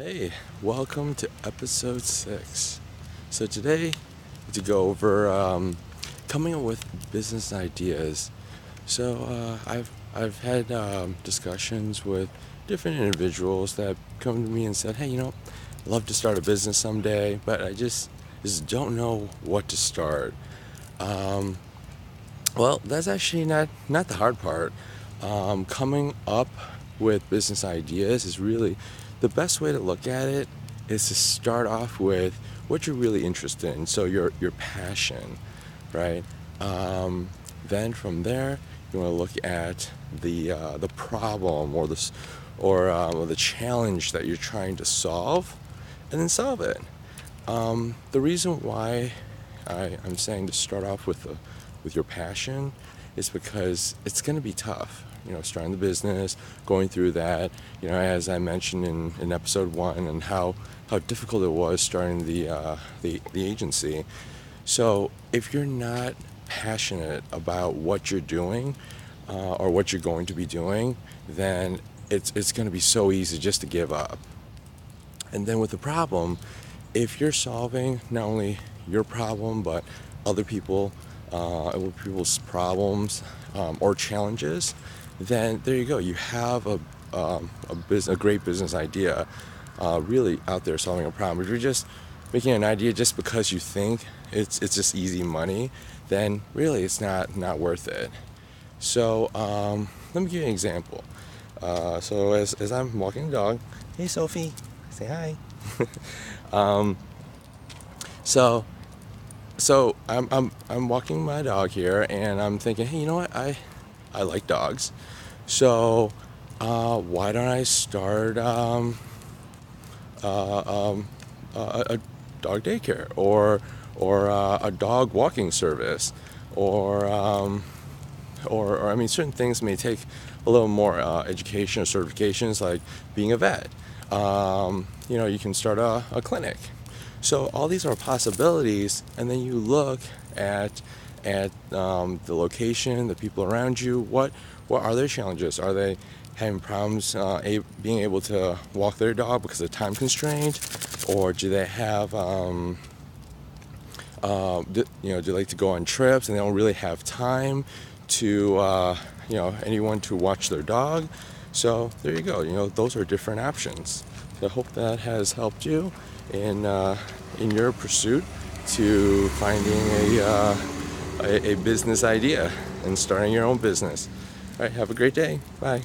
Hey, welcome to episode 6. So today, to go over coming up with business ideas. I've had discussions with different individuals that come to me and said, "Hey, I'd love to start a business someday, but I just don't know what to start." Um, well, that's actually not the hard part. Coming up with business ideas is really the best way to look at it is to start off with what you're really interested in. So your passion, right? Um, then from there, you want to look at the problem or the challenge that you're trying to solve, and then solve it. The reason why I'm saying to start off with your passion is because it's going to be tough. Starting the business, going through that. As I mentioned in episode 1, and how difficult it was starting the agency. So if you're not passionate about what you're doing or what you're going to be doing, then it's going to be so easy just to give up. And then with the problem, if you're solving not only your problem but other people's problems or challenges, then there you go. You have a great business idea, really out there solving a problem. If you're just making an idea just because you think it's just easy money, then really it's not worth it. So let me give you an example. So as I'm walking the dog, hey Sophie, say hi. um, so I'm walking my dog here, and I'm thinking, hey, you know what? I like dogs, so why don't I start a dog daycare or a dog walking service or I mean, certain things may take a little more education or certifications, like being a vet. You can start a clinic. So all these are possibilities, and then you look at the location, the people around you. What are their challenges? Are they having problems being able to walk their dog because of time constraint, or do they have do they like to go on trips and they don't really have time to anyone to watch their dog? So there you go. Those are different options. So I hope that has helped you in your pursuit to finding a business idea and starting your own business. All right, have a great day. Bye.